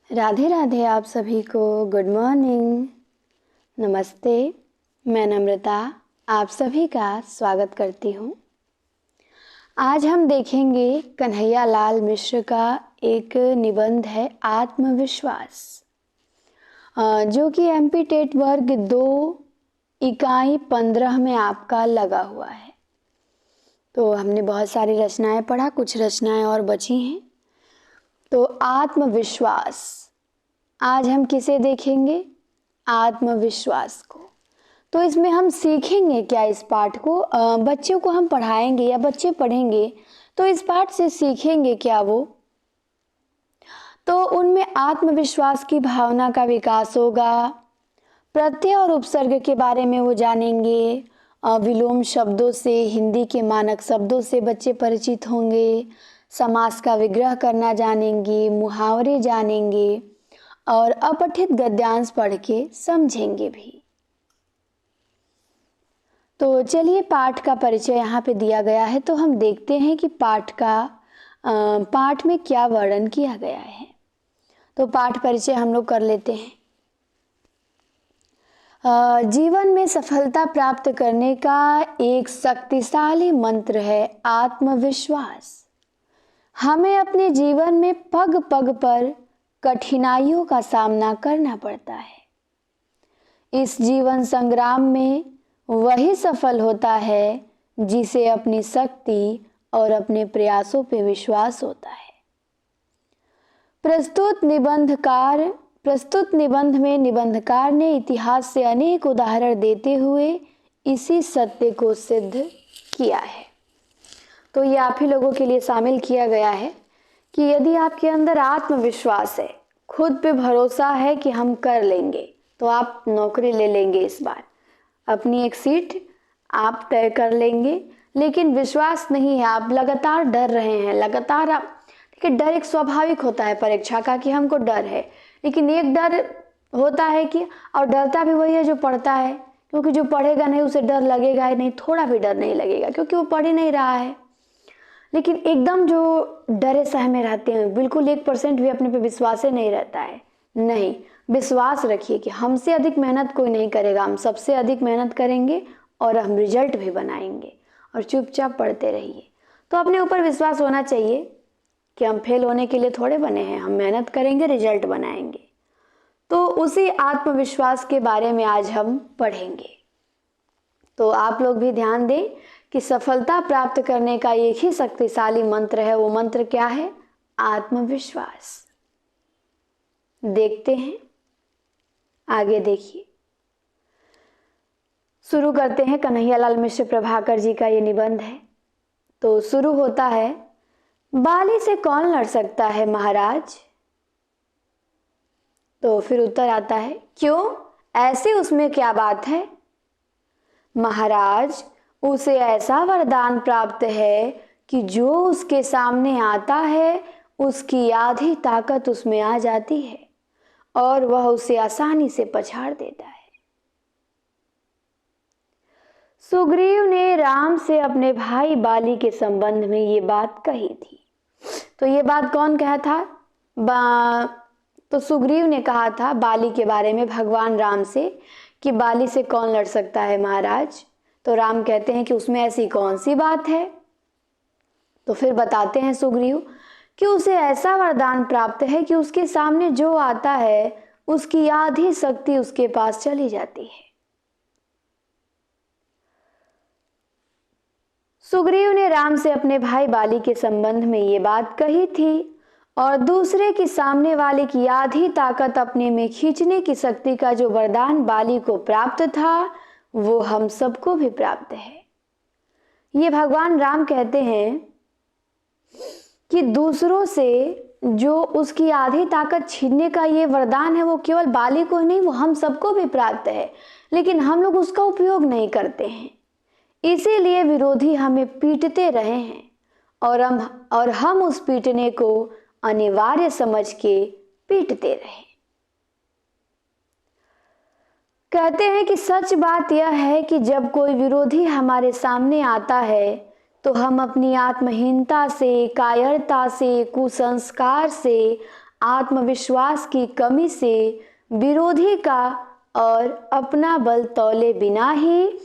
राधे राधे। आप सभी को गुड मॉर्निंग, नमस्ते। मैं नम्रता आप सभी का स्वागत करती हूँ। आज हम देखेंगे कन्हैया लाल मिश्र का एक निबंध है आत्मविश्वास, जो कि एमपी टेट वर्ग 2 इकाई 15 में आपका लगा हुआ है। तो हमने बहुत सारी रचनाएं पढ़ा, कुछ रचनाएं और बची हैं। तो आत्मविश्वास, आज हम किसे देखेंगे? आत्मविश्वास को। तो इसमें हम सीखेंगे क्या? इस पाठ को बच्चों को हम पढ़ाएंगे या बच्चे पढ़ेंगे तो इस पाठ से सीखेंगे क्या वो? तो उनमें आत्मविश्वास की भावना का विकास होगा। प्रत्यय और उपसर्ग के बारे में वो जानेंगे। विलोम शब्दों से, हिंदी के मानक शब्दों से बच्चे परिचित होंगे। समास का विग्रह करना जानेंगे, मुहावरे जानेंगे और अपठित गद्यांश पढ़ के समझेंगे भी। तो चलिए, पाठ का परिचय यहाँ पे दिया गया है, तो हम देखते हैं कि पाठ में क्या वर्णन किया गया है। तो पाठ परिचय हम लोग कर लेते हैं। जीवन में सफलता प्राप्त करने का एक शक्तिशाली मंत्र है आत्मविश्वास। हमें अपने जीवन में पग पग पर कठिनाइयों का सामना करना पड़ता है। इस जीवन संग्राम में वही सफल होता है जिसे अपनी शक्ति और अपने प्रयासों पे विश्वास होता है। प्रस्तुत निबंध में निबंधकार ने इतिहास से अनेक उदाहरण देते हुए इसी सत्य को सिद्ध किया है। तो ये आप ही लोगों के लिए शामिल किया गया है कि यदि आपके अंदर आत्मविश्वास है, खुद पे भरोसा है कि हम कर लेंगे, तो आप नौकरी ले लेंगे। इस बार अपनी एक सीट आप तय कर लेंगे। लेकिन विश्वास नहीं है, आप लगातार डर रहे हैं, लगातार आप देखिए, डर एक स्वाभाविक होता है परीक्षा का कि हमको डर है। लेकिन एक डर होता है कि, और डरता भी वही है जो पढ़ता है, क्योंकि जो पढ़ेगा नहीं उसे डर लगेगा ही नहीं, थोड़ा भी डर नहीं लगेगा, क्योंकि वो पढ़ ही नहीं रहा है। लेकिन एकदम जो डरे सहमे रहते हैं, बिल्कुल 1% भी अपने पे विश्वास ही नहीं रहता है। नहीं, विश्वास रखिए कि हमसे अधिक मेहनत कोई नहीं करेगा, हम सबसे अधिक मेहनत करेंगे और हम रिजल्ट भी बनाएंगे। और चुपचाप पढ़ते रहिए। तो अपने ऊपर विश्वास होना चाहिए कि हम फेल होने के लिए थोड़े बने हैं, हम मेहनत करेंगे, रिजल्ट बनाएंगे। तो उसी आत्मविश्वास के बारे में आज हम पढ़ेंगे। तो आप लोग भी ध्यान दें कि सफलता प्राप्त करने का एक ही शक्तिशाली मंत्र है। वो मंत्र क्या है? आत्मविश्वास। देखते हैं, आगे देखिए। शुरू करते हैं। कन्हैया लाल मिश्र प्रभाकर जी का ये निबंध है। तो शुरू होता है, बाली से कौन लड़ सकता है महाराज? तो फिर उत्तर आता है, क्यों, ऐसी उसमें क्या बात है? महाराज, उसे ऐसा वरदान प्राप्त है कि जो उसके सामने आता है उसकी आधी ताकत उसमें आ जाती है और वह उसे आसानी से पछाड़ देता है। सुग्रीव ने राम से अपने भाई बाली के संबंध में ये बात कही थी। तो ये बात कौन कहा था? तो सुग्रीव ने कहा था बाली के बारे में भगवान राम से कि बाली से कौन लड़ सकता है महाराज? तो राम कहते हैं कि उसमें ऐसी कौन सी बात है? तो फिर बताते हैं सुग्रीव कि उसे ऐसा वरदान प्राप्त है कि उसके सामने जो आता है उसकी आधी शक्ति उसके पास चली जाती है। सुग्रीव ने राम से अपने भाई बाली के संबंध में ये बात कही थी और दूसरे के सामने वाले की आधी ताकत अपने में खींचने की शक्ति का जो वरदान बाली को प्राप्त था वो हम सबको भी प्राप्त है। ये भगवान राम कहते हैं कि दूसरों से जो उसकी आधी ताकत छीनने का ये वरदान है वो केवल बाली को नहीं, वो हम सबको भी प्राप्त है। लेकिन हम लोग उसका उपयोग नहीं करते हैं, इसीलिए विरोधी हमें पीटते रहे हैं और हम उस पीटने को अनिवार्य समझ के पीटते रहे। कहते हैं कि सच बात यह है कि जब कोई विरोधी हमारे सामने आता है तो हम अपनी आत्महीनता से, कायरता से, कुसंस्कार से आत्मविश्वास की कमी से विरोधी का और अपना बल तौले बिना ही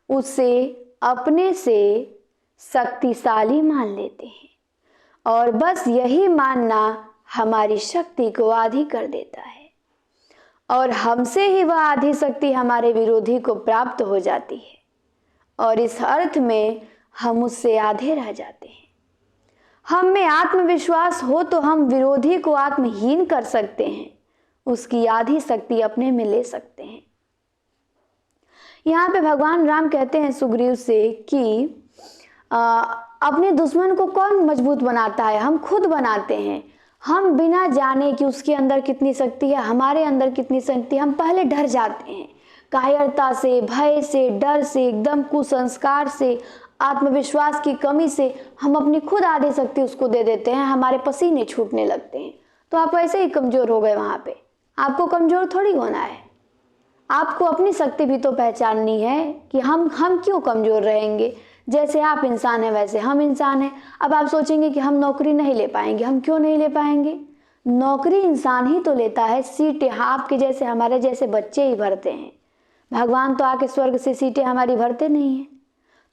उसे अपने से शक्तिशाली मान लेते हैं और बस यही मानना हमारी शक्ति को आधी कर देता है और हमसे ही वह आधी शक्ति हमारे विरोधी को प्राप्त हो जाती है और इस अर्थ में हम उससे आधे रह जाते हैं। हम में आत्मविश्वास हो तो हम विरोधी को आत्महीन कर सकते हैं, उसकी आधी शक्ति अपने में ले सकते हैं। यहाँ पे भगवान राम कहते हैं सुग्रीव से कि अपने दुश्मन को कौन मजबूत बनाता है? हम खुद बनाते हैं। हम बिना जाने कि उसके अंदर कितनी शक्ति है, हमारे अंदर कितनी शक्ति है, हम पहले डर जाते हैं। कायरता से, भय से, डर से, एकदम कुसंस्कार से, आत्मविश्वास की कमी से हम अपनी खुद आधी शक्ति उसको दे देते हैं, हमारे पसीने छूटने लगते हैं। तो आप ऐसे ही कमजोर हो गए। वहां पे आपको कमजोर थोड़ी होना है, आपको अपनी शक्ति भी तो पहचाननी है कि हम क्यों कमजोर रहेंगे। जैसे आप इंसान हैं वैसे हम इंसान हैं। अब आप सोचेंगे कि हम नौकरी नहीं ले पाएंगे। हम क्यों नहीं ले पाएंगे? नौकरी इंसान ही तो लेता है। सीटें आपके जैसे, हमारे जैसे बच्चे ही भरते हैं। भगवान तो आके स्वर्ग से सीटें हमारी भरते नहीं हैं।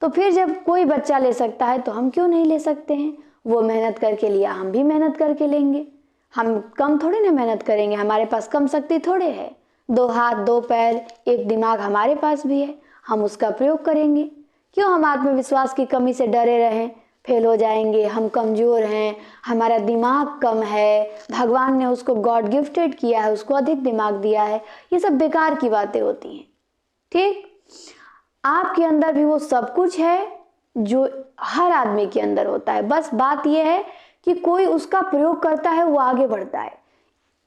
तो फिर जब कोई बच्चा ले सकता है तो हम क्यों नहीं ले सकते हैं? वो मेहनत करके लिया, हम भी मेहनत करके लेंगे। हम कम थोड़ी ना मेहनत करेंगे, हमारे पास कम शक्ति थोड़े है। 2 हाथ 2 पैर 1 दिमाग हमारे पास भी है, हम उसका प्रयोग करेंगे। क्यों हम आत्मविश्वास की कमी से डरे रहें? फेल हो जाएंगे, हम कमज़ोर हैं, हमारा दिमाग कम है, भगवान ने उसको गॉड गिफ्टेड किया है, उसको अधिक दिमाग दिया है। ये सब बेकार की बातें होती हैं। ठीक, आपके अंदर भी वो सब कुछ है जो हर आदमी के अंदर होता है। बस बात यह है कि कोई उसका प्रयोग करता है, वो आगे बढ़ता है।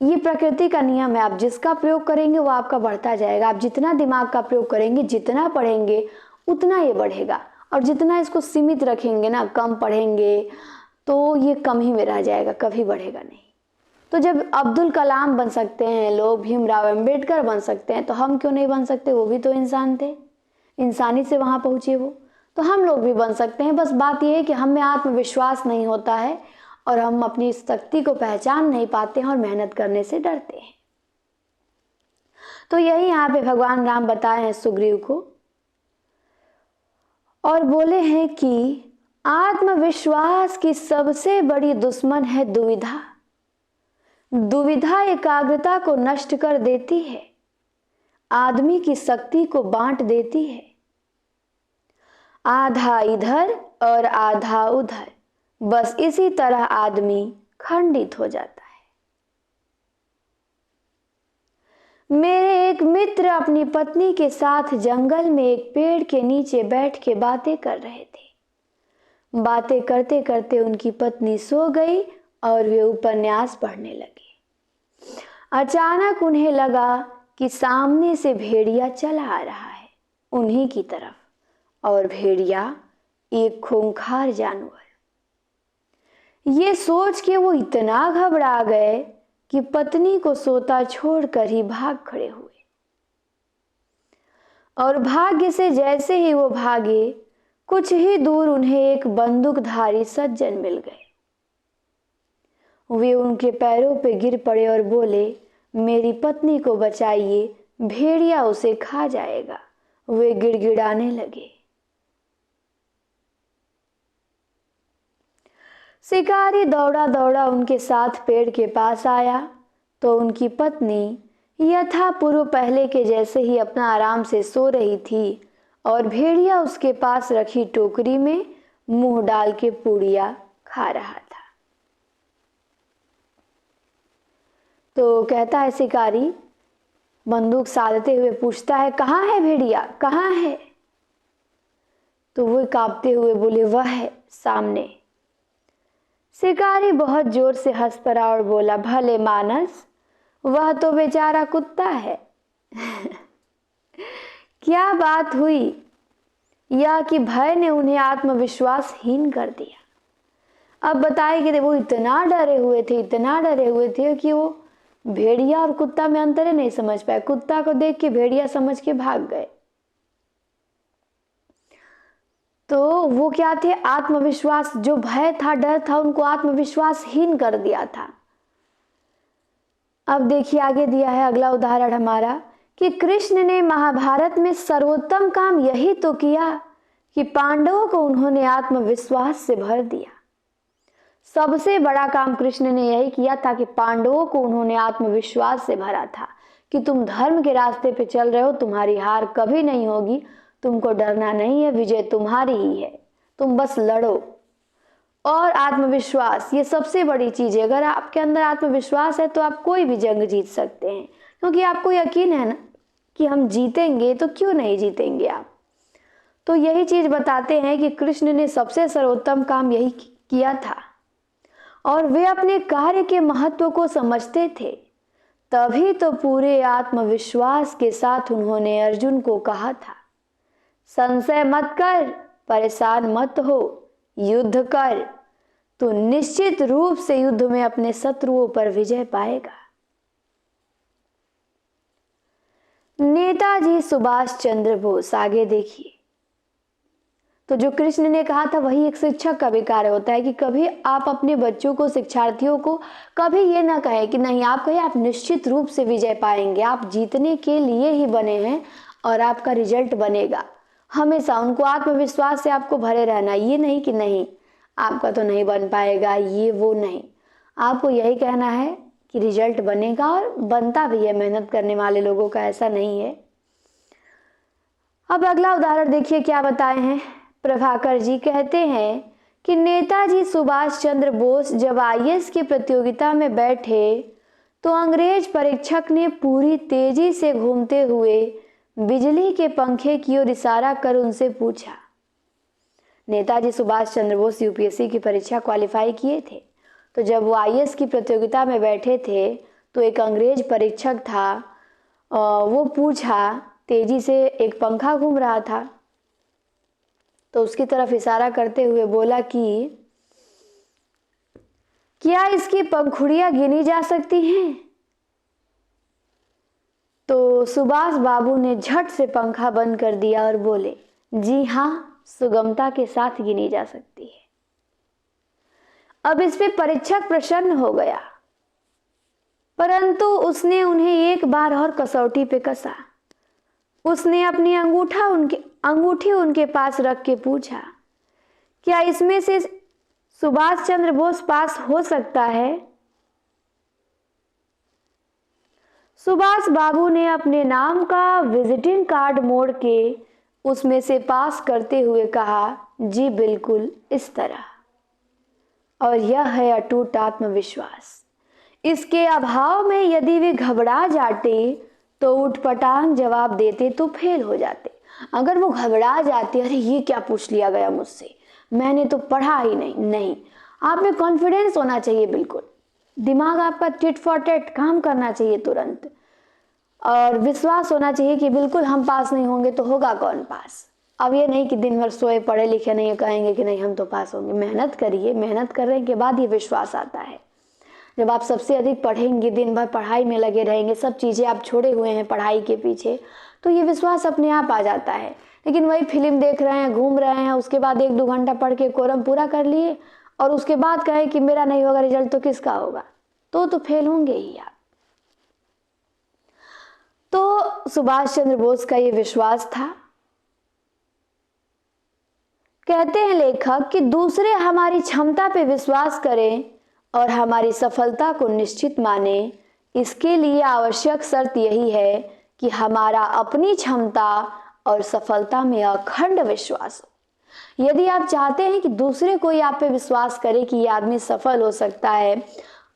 ये प्रकृति का नियम है। आप जिसका प्रयोग करेंगे वो आपका बढ़ता जाएगा। आप जितना दिमाग का प्रयोग करेंगे, जितना पढ़ेंगे, उतना ये बढ़ेगा। और जितना इसको सीमित रखेंगे ना, कम पढ़ेंगे, तो ये कम ही में रह जाएगा, कभी बढ़ेगा नहीं। तो जब अब्दुल कलाम बन सकते हैं लोग, भीमराव अंबेडकर बन सकते हैं, तो हम क्यों नहीं बन सकते? वो भी तो इंसान थे, इंसानी से वहाँ पहुँचे वो। तो हम लोग भी बन सकते हैं। बस बात यह है कि हम में आत्मविश्वास नहीं होता है और हम अपनी शक्ति को पहचान नहीं पाते हैं और मेहनत करने से डरते हैं। तो यही यहाँ पे भगवान राम बताए हैं सुग्रीव को और बोले हैं कि आत्मविश्वास की सबसे बड़ी दुश्मन है दुविधा। दुविधा एकाग्रता को नष्ट कर देती है, आदमी की शक्ति को बांट देती है। आधा इधर और आधा उधर, बस इसी तरह आदमी खंडित हो जाता है। मेरे एक मित्र अपनी पत्नी के साथ जंगल में एक पेड़ के नीचे बैठ के बातें कर रहे थे। बातें करते करते उनकी पत्नी सो गई और वे उपन्यास पढ़ने लगे। अचानक उन्हें लगा कि सामने से भेड़िया चला आ रहा है उन्हीं की तरफ, और भेड़िया एक खूंखार जानवर। ये सोच के वो इतना घबरा गए कि पत्नी को सोता छोड़कर ही भाग खड़े हुए। और भाग्य से जैसे ही वो भागे, कुछ ही दूर उन्हें एक बंदूकधारी सज्जन मिल गए। वे उनके पैरों पे गिर पड़े और बोले, मेरी पत्नी को बचाइए, भेड़िया उसे खा जाएगा। वे गिड़गिड़ाने लगे। शिकारी दौड़ा दौड़ा उनके साथ पेड़ के पास आया तो उनकी पत्नी यथापूर्व पहले के जैसे ही अपना आराम से सो रही थी और भेड़िया उसके पास रखी टोकरी में मुंह डाल के पूड़िया खा रहा था। तो कहता है शिकारी, बंदूक साधते हुए पूछता है, कहाँ है भेड़िया, कहाँ है? तो वो कांपते हुए बोले, वह है सामने। शिकारी बहुत जोर से हंस पड़ा और बोला, भले मानस, वह तो बेचारा कुत्ता है। क्या बात हुई? यह कि भय ने उन्हें आत्मविश्वासहीन कर दिया। अब बताए कि वो इतना डरे हुए थे कि वो भेड़िया और कुत्ता में अंतर ही नहीं समझ पाए। कुत्ता को देख के भेड़िया समझ के भाग गए। तो वो क्या थे? आत्मविश्वास, जो भय था, डर था, उनको आत्मविश्वासहीन कर दिया था। अब देखिए आगे दिया है अगला उदाहरण हमारा कि कृष्ण ने महाभारत में सर्वोत्तम काम यही तो किया कि पांडवों को उन्होंने आत्मविश्वास से भर दिया। सबसे बड़ा काम कृष्ण ने यही किया था कि पांडवों को उन्होंने आत्मविश्वास से भरा था कि तुम धर्म के रास्ते पे चल रहे हो, तुम्हारी हार कभी नहीं होगी, तुमको डरना नहीं है, विजय तुम्हारी ही है, तुम बस लड़ो। और आत्मविश्वास ये सबसे बड़ी चीज है। अगर आपके अंदर आत्मविश्वास है तो आप कोई भी जंग जीत सकते हैं, क्योंकि आपको यकीन है ना कि हम जीतेंगे, तो क्यों नहीं जीतेंगे आप। तो यही चीज बताते हैं कि कृष्ण ने सबसे सर्वोत्तम काम यही किया था और वे अपने कार्य के महत्व को समझते थे। तभी तो पूरे आत्मविश्वास के साथ उन्होंने अर्जुन को कहा था, संशय मत कर, परेशान मत हो, युद्ध कर, तो निश्चित रूप से युद्ध में अपने शत्रुओं पर विजय पाएगा। नेताजी सुभाष चंद्र बोस, आगे देखिए। तो जो कृष्ण ने कहा था वही एक शिक्षक का भी कार्य होता है कि कभी आप अपने बच्चों को, शिक्षार्थियों को कभी ये ना कहें कि नहीं, आप कहें आप निश्चित रूप से विजय पाएंगे, आप जीतने के लिए ही बने हैं और आपका रिजल्ट बनेगा। हमेशा उनको आत्मविश्वास से आपको भरे रहना, ये नहीं कि नहीं आपका तो नहीं बन पाएगा, ये वो नहीं। आपको यही कहना है कि रिजल्ट बनेगा और बनता भी है, मेहनत करने वाले लोगों का ऐसा नहीं है। अब अगला उदाहरण देखिए क्या बताए हैं। प्रभाकर जी कहते हैं कि नेताजी सुभाष चंद्र बोस जब आईएएस की प्रतियोगिता में बैठे तो अंग्रेज परीक्षक ने पूरी तेजी से घूमते हुए बिजली के पंखे की ओर इशारा कर उनसे पूछा। नेताजी सुभाष चंद्र बोस यूपीएससी की परीक्षा क्वालिफाई किए थे, तो जब वो आईएएस की प्रतियोगिता में बैठे थे तो एक अंग्रेज परीक्षक था, वो पूछा, तेजी से एक पंखा घूम रहा था तो उसकी तरफ इशारा करते हुए बोला कि क्या इसकी पंखुड़ियां गिनी जा सकती हैं? तो सुभाष बाबू ने झट से पंखा बंद कर दिया और बोले, जी हाँ, सुगमता के साथ गिनी जा सकती है। अब इस पे परीक्षक प्रसन्न हो गया, परंतु उसने उन्हें एक बार और कसौटी पे कसा। उसने अपनी अंगूठी उनके पास रख के पूछा, क्या इसमें से सुभाष चंद्र बोस पास हो सकता है? सुभाष बाबू ने अपने नाम का विजिटिंग कार्ड मोड़ के उसमें से पास करते हुए कहा, जी बिल्कुल इस तरह। और यह है अटूट आत्मविश्वास। इसके अभाव में यदि वे घबरा जाते तो उठपटांग जवाब देते तो फेल हो जाते। अगर वो घबरा जाते, अरे ये क्या पूछ लिया गया मुझसे, मैंने तो पढ़ा ही नहीं। आप में कॉन्फिडेंस होना चाहिए, बिल्कुल दिमाग आपका टिट फॉर टेट काम करना चाहिए तुरंत, और विश्वास होना चाहिए कि बिल्कुल हम पास नहीं होंगे तो होगा कौन पास। अब ये नहीं कि दिन भर सोए पढ़े लिखे नहीं, कहेंगे कि नहीं हम तो पास होंगे। मेहनत करिए, मेहनत करने के बाद ये विश्वास आता है। जब आप सबसे अधिक पढ़ेंगे, दिन भर पढ़ाई में लगे रहेंगे, सब चीज़ें आप छोड़े हुए हैं पढ़ाई के पीछे, तो ये विश्वास अपने आप आ जाता है। लेकिन वही फिल्म देख रहे हैं, घूम रहे हैं, उसके बाद 1-2 घंटा पढ़ के कोरम पूरा कर लिए और उसके बाद कहें कि मेरा नहीं होगा रिजल्ट, तो किसका होगा? तो फेल होंगे ही आप। तो सुभाष चंद्र बोस का ये विश्वास था। कहते हैं लेखक कि दूसरे हमारी क्षमता पे विश्वास करें और हमारी सफलता को निश्चित माने, इसके लिए आवश्यक शर्त यही है कि हमारा अपनी क्षमता और सफलता में अखंड विश्वास हो। यदि आप चाहते हैं कि दूसरे कोई आप पे विश्वास करे कि ये आदमी सफल हो सकता है,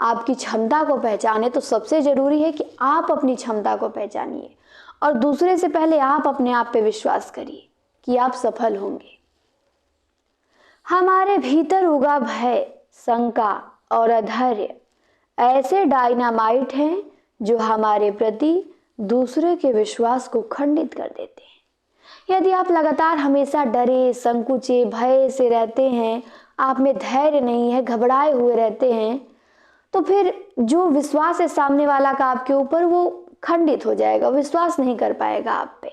आपकी क्षमता को पहचाने, तो सबसे जरूरी है कि आप अपनी क्षमता को पहचानिए और दूसरे से पहले आप अपने आप पे विश्वास करिए कि आप सफल होंगे। हमारे भीतर उगा भय, शंका और अधैर्य ऐसे डायनामाइट हैं जो हमारे प्रति दूसरे के विश्वास को खंडित कर देते हैं। यदि आप लगातार हमेशा डरे, संकुचे, भय से रहते हैं, आप में धैर्य नहीं है, घबराए हुए रहते हैं, तो फिर जो विश्वास है सामने वाला का आपके ऊपर, वो खंडित हो जाएगा, विश्वास नहीं कर पाएगा आप पे।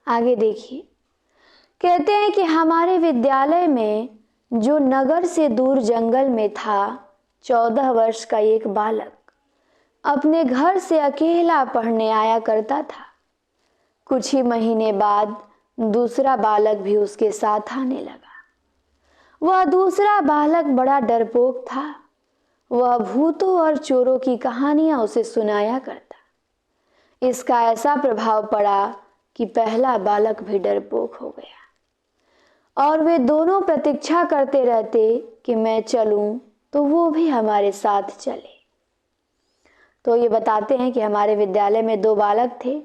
आगे देखिए, कहते हैं कि हमारे विद्यालय में जो नगर से दूर जंगल में था, 14 वर्ष का एक बालक अपने घर से अकेला पढ़ने आया करता था। कुछ ही महीने बाद दूसरा बालक भी उसके साथ आने लगा। वह दूसरा बालक बड़ा डरपोक था। वह भूतों और चोरों की कहानियां उसे सुनाया करता। इसका ऐसा प्रभाव पड़ा कि पहला बालक भी डरपोक हो गया और वे दोनों प्रतीक्षा करते रहते कि मैं चलूं तो वो भी हमारे साथ चले। तो ये बताते हैं कि हमारे विद्यालय में 2 बालक थे।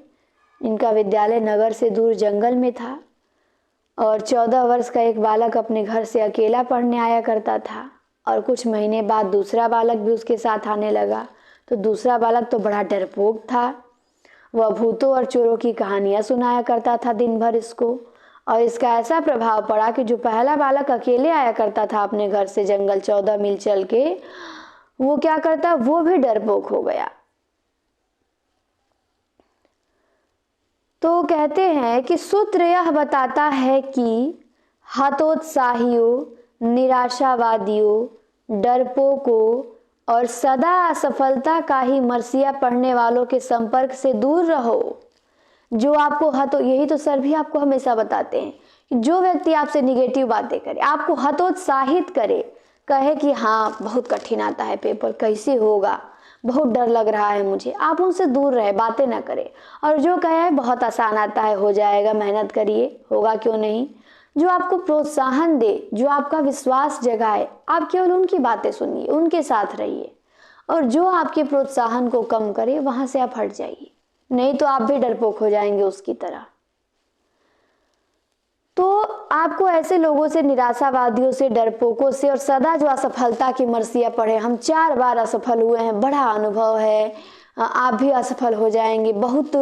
इनका विद्यालय नगर से दूर जंगल में था और 14 वर्ष का एक बालक अपने घर से अकेला पढ़ने आया करता था और कुछ महीने बाद दूसरा बालक भी उसके साथ आने लगा। तो दूसरा बालक तो बड़ा डरपोक था। वह भूतों और चोरों की कहानियां सुनाया करता था दिन भर इसको, और इसका ऐसा प्रभाव पड़ा कि जो पहला बालक अकेले आया करता था अपने घर से जंगल 14 मील चल के, वो क्या करता, वो भी डरपोक हो गया। तो कहते हैं कि सूत्र यह बताता है कि हतोत्साहियों, निराशावादियों, डरपोकों और सदा असफलता का ही मरसिया पढ़ने वालों के संपर्क से दूर रहो। जो आपको यही तो सर भी आपको हमेशा बताते हैं कि जो व्यक्ति आपसे निगेटिव बातें करे, आपको हतोत्साहित करे, कहे कि हाँ बहुत कठिन आता है पेपर, कैसे होगा, बहुत डर लग रहा है मुझे, आप उनसे दूर रहे, बातें ना करें। और जो कहे बहुत आसान आता है, हो जाएगा, मेहनत करिए, होगा क्यों नहीं, जो आपको प्रोत्साहन दे, जो आपका विश्वास जगाए, आप केवल उनकी बातें सुनिए, उनके साथ रहिए। और जो आपके प्रोत्साहन को कम करे वहां से आप हट जाइए, नहीं तो आप भी डरपोक हो जाएंगे उसकी तरह। तो आपको ऐसे लोगों से, निराशावादियों से, डरपोकों से और सदा जो असफलता की मरसिया पढ़े, हम 4 बार असफल हुए हैं, बड़ा अनुभव है, आप भी असफल हो जाएंगे, बहुत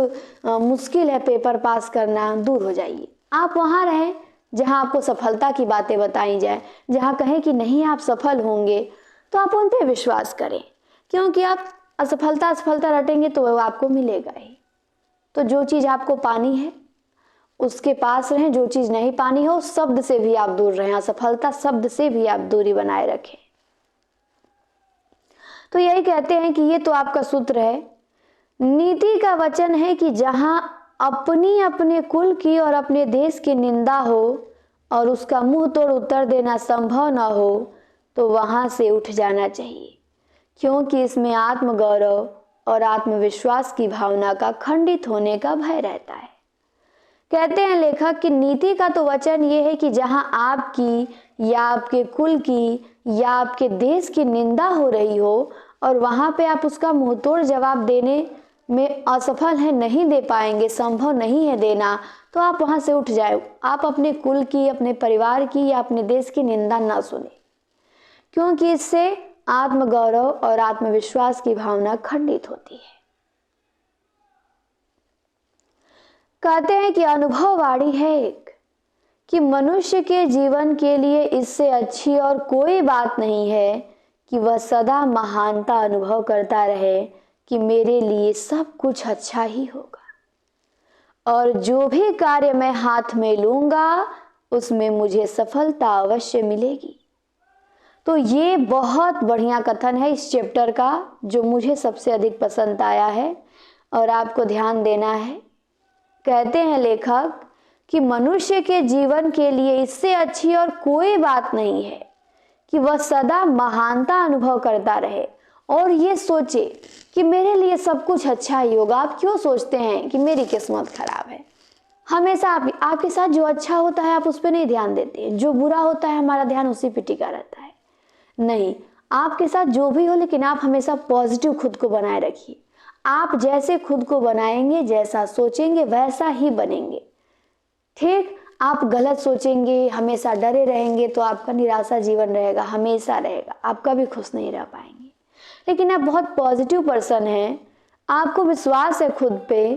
मुश्किल है पेपर पास करना, दूर हो जाइए। आप वहाँ रहें जहाँ आपको सफलता की बातें बताई जाए, जहाँ कहें कि नहीं आप सफल होंगे, तो आप उन पर विश्वास करें, क्योंकि आप असफलता रटेंगे तो वो आपको मिलेगा ही। तो जो चीज़ आपको पानी है उसके पास रहें, जो चीज़ नहीं पानी हो उस शब्द से भी आप दूर रहें, असफलता शब्द से भी आप दूरी बनाए रखें। तो यही कहते हैं कि ये तो आपका सूत्र है। नीति का वचन है कि जहां अपने कुल की और अपने देश की निंदा हो और उसका मुंह तोड़ उत्तर देना संभव न हो तो वहां से उठ जाना चाहिए, क्योंकि इसमें आत्मगौरव और आत्मविश्वास की भावना का खंडित होने का भय रहता है। कहते हैं लेखक कि नीति का तो वचन ये है कि जहां आपकी या आपके कुल की या आपके देश की निंदा हो रही हो और वहां पे आप उसका मुंहतोड़ जवाब देने में असफल हैं, नहीं दे पाएंगे, संभव नहीं है देना, तो आप वहां से उठ जाए। आप अपने कुल की, अपने परिवार की या अपने देश की निंदा ना सुने, क्योंकि इससे आत्मगौरव और आत्मविश्वास की भावना खंडित होती है। कहते हैं कि अनुभववाणी है एक, कि मनुष्य के जीवन के लिए इससे अच्छी और कोई बात नहीं है कि वह सदा महानता अनुभव करता रहे कि मेरे लिए सब कुछ अच्छा ही होगा और जो भी कार्य मैं हाथ में लूंगा उसमें मुझे सफलता अवश्य मिलेगी। तो ये बहुत बढ़िया कथन है इस चैप्टर का, जो मुझे सबसे अधिक पसंद आया है और आपको ध्यान देना है। कहते हैं लेखक कि मनुष्य के जीवन के लिए इससे अच्छी और कोई बात नहीं है कि वह सदा महानता अनुभव करता रहे और ये सोचे कि मेरे लिए सब कुछ अच्छा ही होगा। आप क्यों सोचते हैं कि मेरी किस्मत खराब है? हमेशा आपके साथ जो अच्छा होता है आप उस पर नहीं ध्यान देते, जो बुरा होता है हमारा ध्यान उसी पे टिका रहता है। नहीं, आपके साथ जो भी हो लेकिन आप हमेशा पॉजिटिव खुद को बनाए रखिए। आप जैसे खुद को बनाएंगे, जैसा सोचेंगे वैसा ही बनेंगे। ठीक, आप गलत सोचेंगे, हमेशा डरे रहेंगे तो आपका निराशा जीवन रहेगा, हमेशा रहेगा, आप कभी खुश नहीं रह पाएंगे। लेकिन आप बहुत पॉजिटिव पर्सन हैं, आपको विश्वास है खुद पे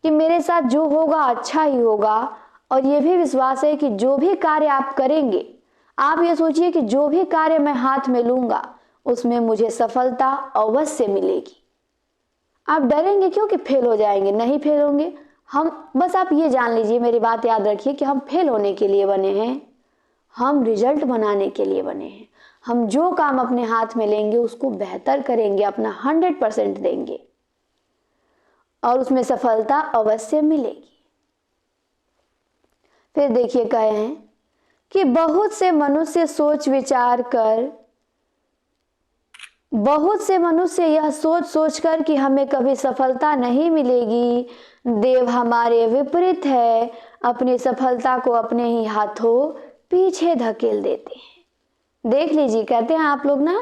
कि मेरे साथ जो होगा अच्छा ही होगा, और ये भी विश्वास है कि जो भी कार्य आप करेंगे, आप ये सोचिए कि जो भी कार्य मैं हाथ में लूंगा उसमें मुझे सफलता अवश्य मिलेगी। आप डरेंगे क्योंकि फेल हो जाएंगे? नहीं फेल होंगे हम। बस आप ये जान लीजिए, मेरी बात याद रखिए कि हम फेल होने के लिए बने हैं, हम रिजल्ट बनाने के लिए बने हैं। हम जो काम अपने हाथ में लेंगे उसको बेहतर करेंगे, अपना 100% देंगे और उसमें सफलता अवश्य मिलेगी। फिर देखिए कहे हैं कि बहुत से मनुष्य यह सोच सोचकर कि हमें कभी सफलता नहीं मिलेगी, देव हमारे विपरीत है, अपनी सफलता को अपने ही हाथों पीछे धकेल देते हैं। देख लीजिए, कहते हैं आप लोग ना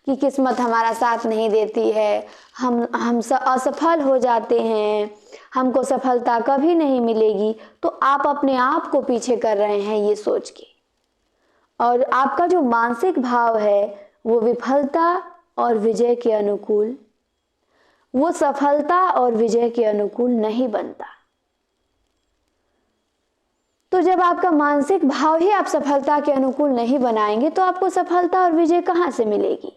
कि किस्मत हमारा साथ नहीं देती है, हम असफल हो जाते हैं, हमको सफलता कभी नहीं मिलेगी। तो आप अपने आप को पीछे कर रहे हैं ये सोच के, और आपका जो मानसिक भाव है वो विफलता और विजय के अनुकूल, वो सफलता और विजय के अनुकूल नहीं बनता। तो जब आपका मानसिक भाव ही आप सफलता के अनुकूल नहीं बनाएंगे तो आपको सफलता और विजय कहाँ से मिलेगी।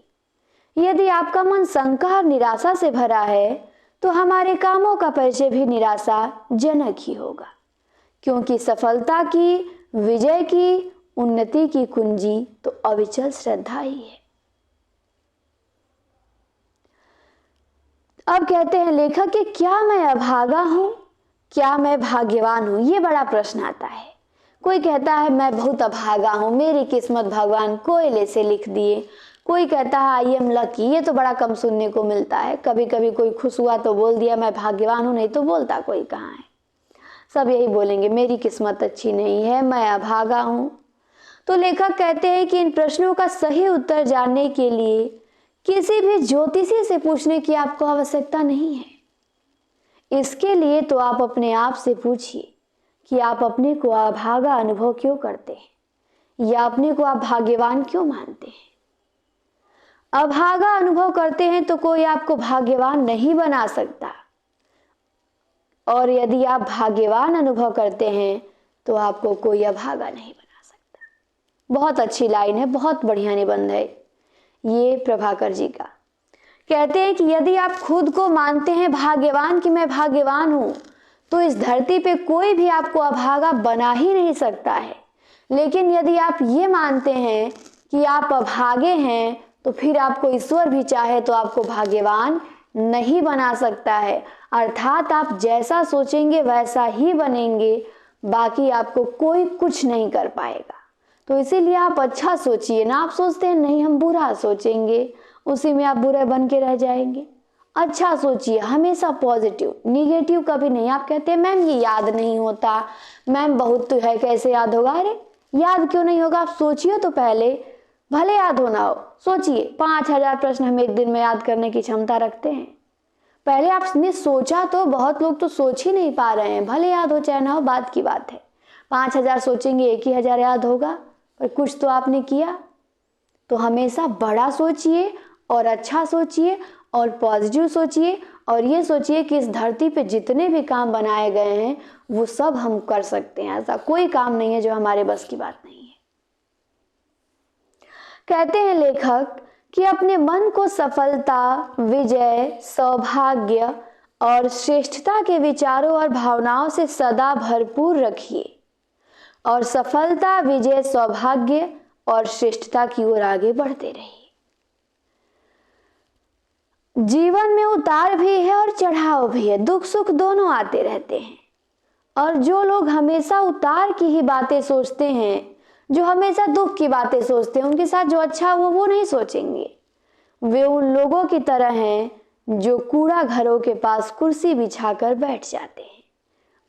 यदि आपका मन शंका और निराशा से भरा है तो हमारे कामों का परिचय भी निराशाजनक ही होगा, क्योंकि सफलता की, विजय की, उन्नति की कुंजी तो अविचल श्रद्धा ही है। अब कहते हैं लेखक कि क्या मैं अभागा हूं, क्या मैं भाग्यवान हूं। ये बड़ा प्रश्न आता है। कोई कहता है मैं बहुत अभागा हूं, मेरी किस्मत भगवान कोयले से लिख दिए। कोई कहता है आई एम लकी। ये तो बड़ा कम सुनने को मिलता है। कभी कभी कोई खुश हुआ तो बोल दिया मैं भाग्यवान हूं, नहीं तो बोलता कोई कहाँ है। सब यही बोलेंगे मेरी किस्मत अच्छी नहीं है, मैं अभागा हूं। तो लेखक कहते हैं कि इन प्रश्नों का सही उत्तर जानने के लिए किसी भी ज्योतिषी से पूछने की आपको आवश्यकता नहीं है। इसके लिए तो आप अपने आप से पूछिए कि आप अपने को अभागा अनुभव क्यों करते हैं, या अपने को आप भाग्यवान क्यों मानते हैं। अभागा अनुभव करते हैं तो कोई आपको भाग्यवान नहीं बना सकता, और यदि आप भाग्यवान अनुभव करते हैं तो आपको कोई अभागा नहीं बना सकता। बहुत अच्छी लाइन है, बहुत बढ़िया निबंध है ये प्रभाकर जी का। कहते हैं कि यदि आप खुद को मानते हैं भाग्यवान कि मैं भाग्यवान हूं, तो इस धरती पे कोई भी आपको अभागा बना ही नहीं सकता है। लेकिन यदि आप ये मानते हैं कि आप अभागे हैं, तो फिर आपको ईश्वर भी चाहे तो आपको भाग्यवान नहीं बना सकता है। अर्थात आप जैसा सोचेंगे वैसा ही बनेंगे, बाकी आपको कोई कुछ नहीं कर पाएगा। तो इसीलिए आप अच्छा सोचिए ना। आप सोचते हैं नहीं हम बुरा सोचेंगे, उसी में आप बुरे बन के रह जाएंगे। अच्छा सोचिए, हमेशा पॉजिटिव, निगेटिव कभी नहीं। आप कहते हैं मैम ये याद नहीं होता, मैम बहुत तो है कैसे याद होगा। अरे याद क्यों नहीं होगा, आप सोचिए तो पहले, भले याद होना हो। सोचिए 5000 प्रश्न हम एक दिन में याद करने की क्षमता रखते हैं। पहले आपने सोचा तो, बहुत लोग तो सोच ही नहीं पा रहे हैं। भले याद हो चाहे ना हो, बात की बात है। 5000 सोचेंगे, 1000 याद होगा, पर कुछ तो आपने किया। तो हमेशा बड़ा सोचिए और अच्छा सोचिए और पॉजिटिव सोचिए, और ये सोचिए कि इस धरती पे जितने भी काम बनाए गए हैं वो सब हम कर सकते हैं। ऐसा कोई काम नहीं है जो हमारे बस की बात नहीं है। कहते हैं लेखक कि अपने मन को सफलता, विजय, सौभाग्य और श्रेष्ठता के विचारों और भावनाओं से सदा भरपूर रखिए, और सफलता, विजय, सौभाग्य और श्रेष्ठता की ओर आगे बढ़ते रहिए। जीवन में उतार भी है और चढ़ाव भी है, दुख सुख दोनों आते रहते हैं। और जो लोग हमेशा उतार की ही बातें सोचते हैं, जो हमेशा दुख की बातें सोचते हैं, उनके साथ जो अच्छा हो वो नहीं सोचेंगे। वे उन लोगों की तरह हैं जो कूड़ा घरों के पास कुर्सी बिछाकर बैठ जाते हैं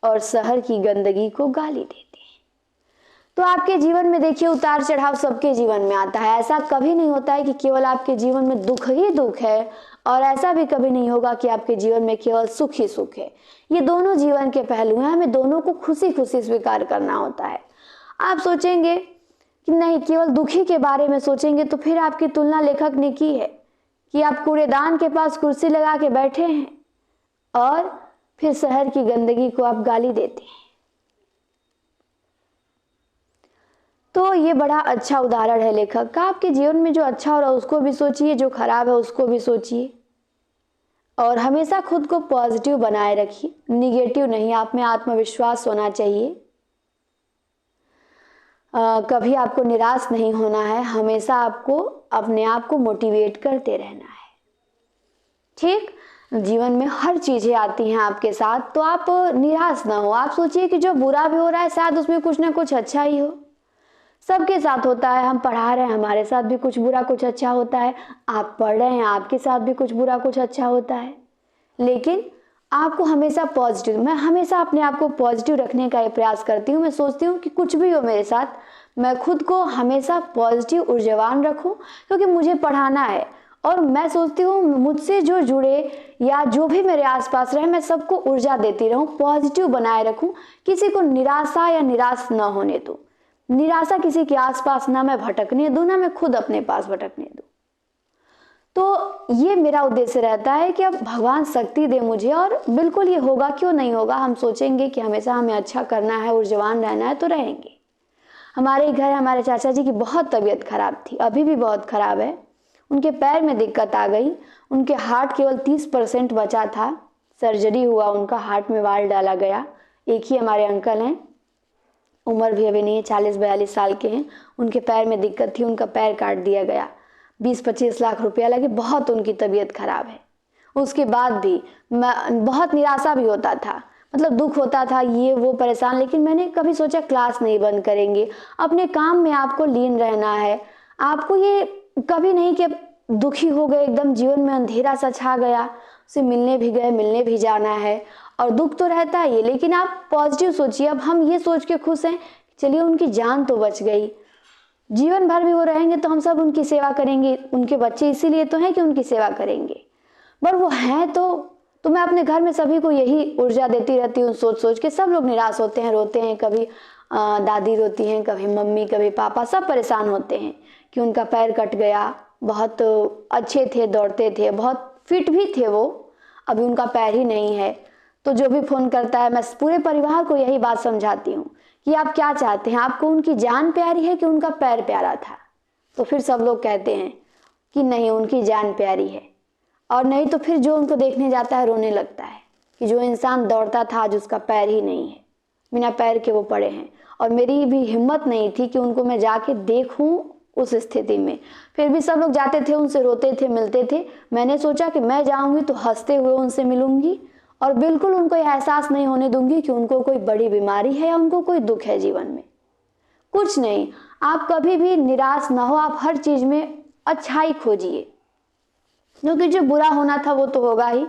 और शहर की गंदगी को गाली देते हैं। तो आपके जीवन में देखिए उतार चढ़ाव सबके जीवन में आता है। ऐसा कभी नहीं होता है कि केवल आपके जीवन में दुख ही दुख है, और ऐसा भी कभी नहीं होगा कि आपके जीवन में केवल सुख ही सुख है। ये दोनों जीवन के पहलू हैं, हमें दोनों को खुशी खुशी स्वीकार करना होता है। आप सोचेंगे कि नहीं केवल दुखी के बारे में सोचेंगे तो फिर आपकी तुलना लेखक ने की है कि आप कूड़ेदान के पास कुर्सी लगा के बैठे हैं और फिर शहर की गंदगी को आप गाली देते हैं। तो ये बड़ा अच्छा उदाहरण है लेखक का। आपके जीवन में जो अच्छा हो रहा है उसको भी सोचिए, जो खराब है उसको भी सोचिए, और हमेशा खुद को पॉजिटिव बनाए रखिए, निगेटिव नहीं। आप में आत्मविश्वास होना चाहिए। कभी आपको निराश नहीं होना है, हमेशा आपको अपने आप को मोटिवेट करते रहना है। ठीक, जीवन में हर चीजें आती हैं आपके साथ, तो आप निराश ना हो। आप सोचिए कि जो बुरा भी हो रहा है शायद उसमें कुछ ना कुछ अच्छा ही हो। सबके साथ होता है, हम पढ़ा रहे हैं, हमारे साथ भी कुछ बुरा कुछ अच्छा होता है। आप पढ़ रहे हैं, आपके साथ भी कुछ बुरा कुछ अच्छा होता है। लेकिन आपको हमेशा पॉजिटिव, मैं हमेशा अपने आप को पॉजिटिव रखने का प्रयास करती हूँ। मैं सोचती हूँ कि कुछ भी हो मेरे साथ, मैं खुद को हमेशा पॉजिटिव ऊर्जावान रखूँ, क्योंकि मुझे पढ़ाना है। और मैं सोचती हूँ मुझसे जो जुड़े या जो भी मेरे आसपास रहे, मैं सबको ऊर्जा देती रहूँ, पॉजिटिव बनाए रखूँ, किसी को निराशा या निराश न होने दूँ। निराशा किसी के आसपास ना मैं भटकने दूँ, ना मैं खुद अपने पास भटकने दूँ। तो ये मेरा उद्देश्य रहता है कि अब भगवान शक्ति दे मुझे, और बिल्कुल ये होगा, क्यों नहीं होगा। हम सोचेंगे कि हमेशा हमें अच्छा करना है, ऊर्जावान रहना है, तो रहेंगे। हमारे घर हमारे चाचा जी की बहुत तबीयत खराब थी, अभी भी बहुत खराब है। उनके पैर में दिक्कत आ गई, उनके हार्ट केवल 30% बचा था, सर्जरी हुआ, उनका हार्ट में वाल्व डाला गया। एक ही हमारे अंकल हैं, उम्र भी अभी नहीं है, 40-42 साल के हैं। उनके पैर में दिक्कत थी, उनका पैर काट दिया गया, 20-25 लाख रुपया लगे, बहुत उनकी तबीयत खराब है। उसके बाद भी मैं बहुत निराशा भी होता था, मतलब दुख होता था, ये वो परेशान। लेकिन मैंने कभी सोचा क्लास नहीं बंद करेंगे, अपने काम में आपको लीन रहना है। आपको ये कभी नहीं कि दुखी हो गए, एकदम जीवन में अंधेरा सा छा गया, उसे मिलने भी गए, मिलने भी जाना है, और दुख तो रहता ही है। लेकिन आप पॉजिटिव सोचिए। अब हम ये सोच के खुश हैं, चलिए उनकी जान तो बच गई, जीवन भर भी वो रहेंगे तो हम सब उनकी सेवा करेंगे। उनके बच्चे इसीलिए तो हैं कि उनकी सेवा करेंगे, पर वो हैं तो मैं अपने घर में सभी को यही ऊर्जा देती रहती हूँ, सोच सोच के। सब लोग निराश होते हैं, रोते हैं, कभी दादी रोती हैं, कभी मम्मी, कभी पापा, सब परेशान होते हैं कि उनका पैर कट गया। बहुत अच्छे थे, दौड़ते थे, बहुत फिट भी थे वो, अभी उनका पैर ही नहीं है। तो जो भी फ़ोन करता है, मैं पूरे परिवार को यही बात समझाती हूँ कि आप क्या चाहते हैं, आपको उनकी जान प्यारी है कि उनका पैर प्यारा था। तो फिर सब लोग कहते हैं कि नहीं, उनकी जान प्यारी है। और नहीं तो फिर जो उनको देखने जाता है रोने लगता है कि जो इंसान दौड़ता था आज उसका पैर ही नहीं है, बिना पैर के वो पड़े हैं। और मेरी भी हिम्मत नहीं थी कि उनको मैं जाके देखूं उस स्थिति में। फिर भी सब लोग जाते थे, उनसे रोते थे, मिलते थे। मैंने सोचा कि मैं जाऊंगी तो हंसते हुए उनसे मिलूंगी, और बिल्कुल उनको यह एहसास नहीं होने दूंगी कि उनको कोई बड़ी बीमारी है या उनको कोई दुख है जीवन में। कुछ नहीं, आप कभी भी निराश ना हो, आप हर चीज में अच्छाई खोजिए, क्योंकि जो बुरा होना था वो तो होगा ही।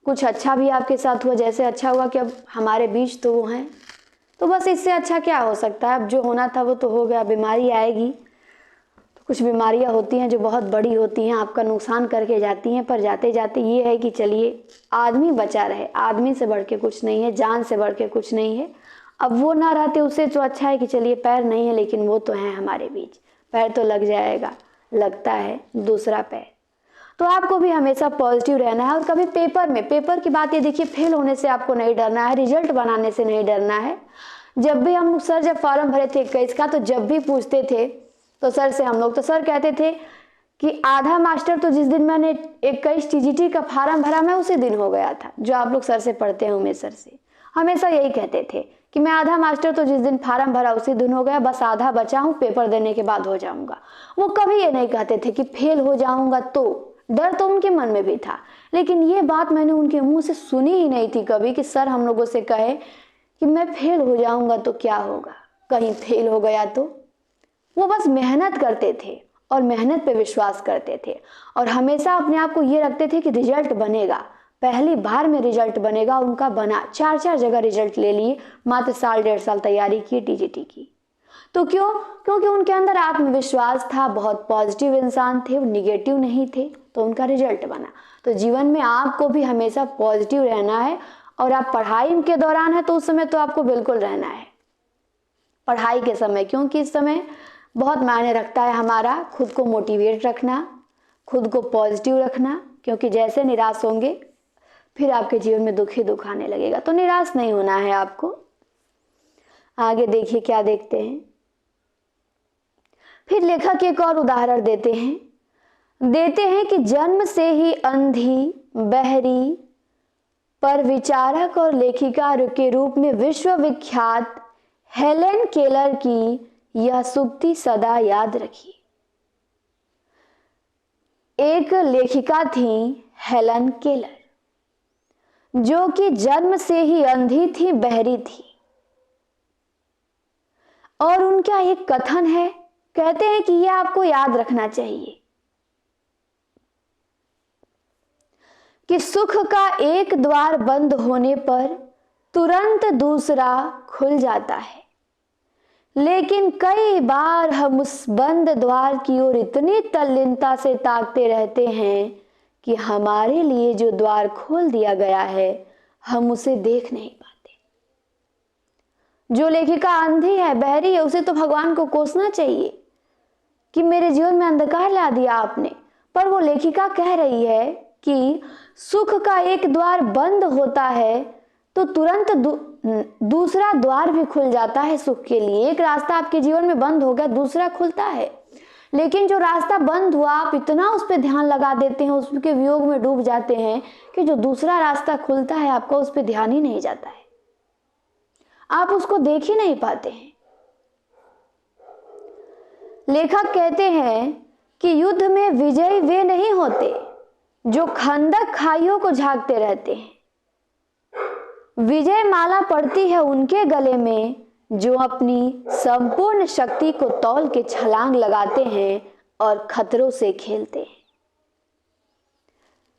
कुछ अच्छा भी आपके साथ हुआ, जैसे अच्छा हुआ कि अब हमारे बीच तो वो हैं, तो बस इससे अच्छा क्या हो सकता है। अब जो होना था वो तो हो गया। बीमारी आएगी तो कुछ बीमारियां होती हैं जो बहुत बड़ी होती हैं, आपका नुकसान करके जाती हैं, पर जाते जाते ये है कि चलिए आदमी बचा रहे, आदमी से बढ़ के कुछ नहीं है, जान से बढ़ के कुछ नहीं है। अब वो ना रहते उससे तो अच्छा है कि चलिए पैर नहीं है लेकिन वो तो हैं हमारे बीच, पैर तो लग जाएगा, लगता है दूसरा पैर। तो आपको भी हमेशा पॉजिटिव रहना है। और कभी पेपर की बात ये देखिए, फेल होने से आपको नहीं डरना है, रिजल्ट बनाने से नहीं डरना है। जब भी हम सर जब फॉर्म भरे थे 21 का, तो जब भी पूछते थे तो सर से हम लोग, तो सर कहते थे कि आधा मास्टर तो जिस दिन मैंने 21 टीजीटी का फार्म भरा मैं उसी दिन हो गया था। जो आप लोग सर से पढ़ते हैं, उमेश सर से हमेशा यही कहते थे कि मैं आधा मास्टर तो जिस दिन फार्म भरा उसी दिन हो गया, बस आधा बचा हूँ, पेपर देने के बाद हो जाऊंगा। वो कभी ये नहीं कहते थे कि फेल हो जाऊंगा। तो डर तो उनके मन में भी था, लेकिन ये बात मैंने उनके मुंह से सुनी ही नहीं थी कभी कि सर हम लोगों से कहे कि मैं फेल हो जाऊंगा तो क्या होगा, कहीं फेल हो गया तो। वो बस मेहनत करते थे और मेहनत पे विश्वास करते थे, और हमेशा अपने आप को ये रखते थे कि रिजल्ट बनेगा, पहली बार में रिजल्ट बनेगा। उनका बना, 4 जगह रिजल्ट ले लिए, मात्र 1.5 साल तैयारी की टीजीटी की। तो क्योंकि उनके अंदर आत्मविश्वास था, बहुत पॉजिटिव इंसान थे, वो निगेटिव नहीं थे, तो उनका रिजल्ट बना। तो जीवन में आपको भी हमेशा पॉजिटिव रहना है। और आप पढ़ाई के दौरान है तो उस समय तो आपको बिल्कुल रहना है, पढ़ाई के समय, क्योंकि इस समय बहुत मायने रखता है हमारा खुद को मोटिवेट रखना, खुद को पॉजिटिव रखना। क्योंकि जैसे निराश होंगे फिर आपके जीवन में दुख ही दुख आने लगेगा। तो निराश नहीं होना है आपको। आगे देखिए क्या देखते हैं। फिर लेखक एक और उदाहरण देते हैं कि जन्म से ही अंधी, बहरी, पर विचारक और लेखिका के रूप में विश्वविख्यात हेलेन केलर की यह सूक्ति सदा याद रखिए। एक लेखिका थी हेलन केलर, जो कि जन्म से ही अंधी थी, बहरी थी। और उनका एक कथन है, कहते हैं कि यह आपको याद रखना चाहिए कि सुख का एक द्वार बंद होने पर तुरंत दूसरा खुल जाता है, लेकिन कई बार हम उस बंद द्वार की ओर इतनी तल्लीनता से ताकते रहते हैं कि हमारे लिए जो द्वार खोल दिया गया है हम उसे देख नहीं पाते। जो लेखिका अंधी है, बहरी है, उसे तो भगवान को कोसना चाहिए कि मेरे जीवन में अंधकार ला दिया आपने। पर वो लेखिका कह रही है कि सुख का एक द्वार बंद होता है तो तुरंत दूसरा द्वार भी खुल जाता है सुख के लिए। एक रास्ता आपके जीवन में बंद हो गया, दूसरा खुलता है। लेकिन जो रास्ता बंद हुआ, आप इतना उस पर ध्यान लगा देते हैं, उसके वियोग में डूब जाते हैं कि जो दूसरा रास्ता खुलता है आपका उस पर ध्यान ही नहीं जाता है, आप उसको देख ही नहीं पाते हैं। लेखक कहते हैं कि युद्ध में विजयी वे नहीं होते जो खंदक खाइयों को झांकते रहते हैं, विजय माला पड़ती है उनके गले में जो अपनी संपूर्ण शक्ति को तौल के छलांग लगाते हैं और खतरों से खेलते हैं।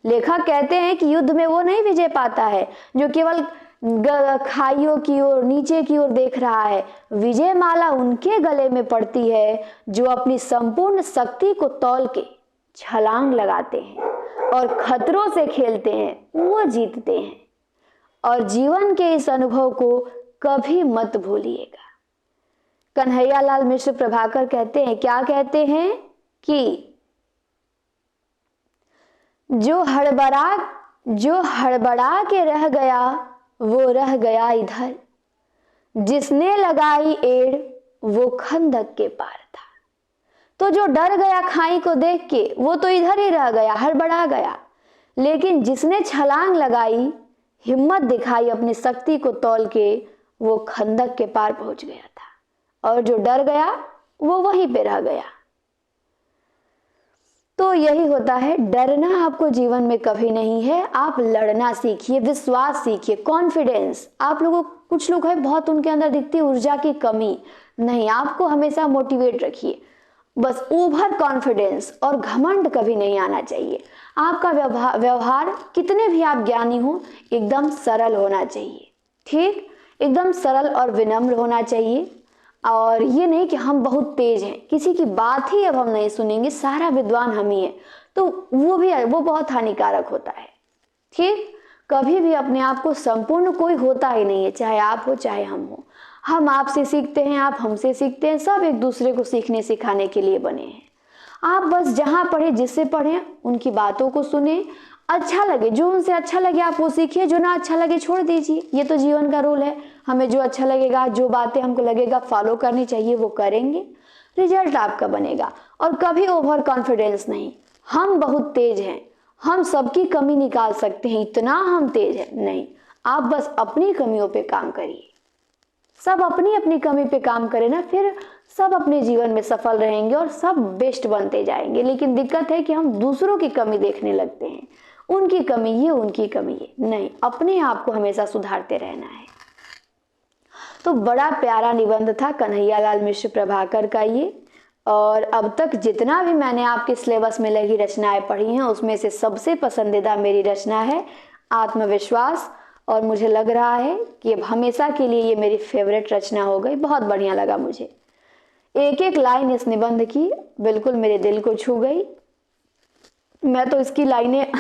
लेखक कहते हैं कि युद्ध में वो नहीं विजय पाता है जो केवल खाइयों की ओर, नीचे की ओर देख रहा है। विजय माला उनके गले में पड़ती है जो अपनी संपूर्ण शक्ति को तौल के छलांग लगाते हैं और खतरों से खेलते हैं, वो जीतते हैं। और जीवन के इस अनुभव को कभी मत भूलिएगा। कन्हैयालाल मिश्र प्रभाकर कहते हैं, क्या कहते हैं कि जो हड़बड़ा के रह गया वो रह गया इधर, जिसने लगाई एड़ वो खंदक के पार था। तो जो डर गया खाई को देख के वो तो इधर ही रह गया, हड़बड़ा गया, लेकिन जिसने छलांग लगाई, हिम्मत दिखाई, अपनी शक्ति को तौल के, वो खंदक के पार पहुंच गया था। और जो डर गया वो वहीं पे रह गया। तो यही होता है, डरना आपको जीवन में कभी नहीं है। आप लड़ना सीखिए, विश्वास सीखिए, कॉन्फिडेंस। आप लोगों, कुछ लोग हैं बहुत उनके अंदर दिखती ऊर्जा की कमी, नहीं, आपको हमेशा मोटिवेट रखिए। बस ओवर कॉन्फिडेंस और घमंड कभी नहीं आना चाहिए। आपका व्यवहार कितने भी आप ज्ञानी हो, एकदम सरल होना चाहिए, ठीक, एकदम सरल और विनम्र होना चाहिए। और ये नहीं कि हम बहुत तेज हैं, किसी की बात ही अब हम नहीं सुनेंगे, सारा विद्वान हम ही है, तो वो बहुत हानिकारक होता है, ठीक। कभी भी अपने आप को संपूर्ण कोई होता ही नहीं है, चाहे आप हो चाहे हम हो। हम आपसे सीखते हैं, आप हमसे सीखते हैं, सब एक दूसरे को सीखने सिखाने के लिए बने हैं। आप बस जहाँ पढ़े, जिससे पढ़े, उनकी बातों को सुने, अच्छा लगे, जो उनसे अच्छा लगे आप वो सीखिए, जो ना अच्छा लगे छोड़ दीजिए। ये तो जीवन का रूल है, हमें जो अच्छा लगेगा, जो बातें हमको लगेगा फॉलो करनी चाहिए वो करेंगे, रिजल्ट आपका बनेगा। और कभी ओवर कॉन्फिडेंस नहीं, हम बहुत तेज हैं, हम सबकी कमी निकाल सकते हैं, इतना हम तेज हैं, नहीं। आप बस अपनी कमियों पे काम करिए, सब अपनी अपनी कमी पे काम करें ना, फिर सब अपने जीवन में सफल रहेंगे और सब बेस्ट बनते जाएंगे। लेकिन दिक्कत है कि हम दूसरों की कमी देखने लगते हैं, उनकी कमी ये, उनकी कमी ये, नहीं, अपने आप को हमेशा सुधारते रहना है। तो बड़ा प्यारा निबंध था कन्हैयालाल मिश्र प्रभाकर का ये। और अब तक जितना भी मैंने आपके सिलेबस में लगी रचनाएं पढ़ी हैं, उसमें से सबसे पसंदीदा मेरी रचना है आत्मविश्वास। और मुझे लग रहा है कि अब हमेशा के लिए ये मेरी फेवरेट रचना हो गई। बहुत बढ़िया लगा मुझे, एक एक लाइन इस निबंध की बिल्कुल मेरे दिल को छू गई। मैं तो इसकी लाइनें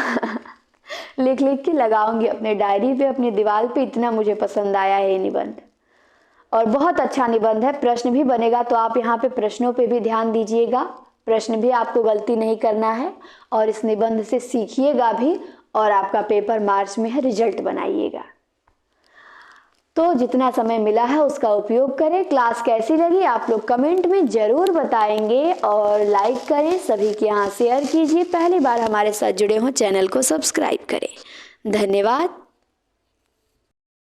लिख लिख के लगाऊंगी अपने डायरी पे, अपनी दीवार पे, इतना मुझे पसंद आया है ये निबंध। और बहुत अच्छा निबंध है, प्रश्न भी बनेगा, तो आप यहाँ पे प्रश्नों पे भी ध्यान दीजिएगा, प्रश्न भी आपको गलती नहीं करना है। और इस निबंध से सीखिएगा भी, और आपका पेपर मार्च में है, रिजल्ट बनाइएगा। तो जितना समय मिला है उसका उपयोग करें। क्लास कैसी लगी आप लोग कमेंट में जरूर बताएंगे, और लाइक करें, सभी के यहाँ शेयर कीजिए। पहली बार हमारे साथ जुड़े हों चैनल को सब्सक्राइब करें। धन्यवाद।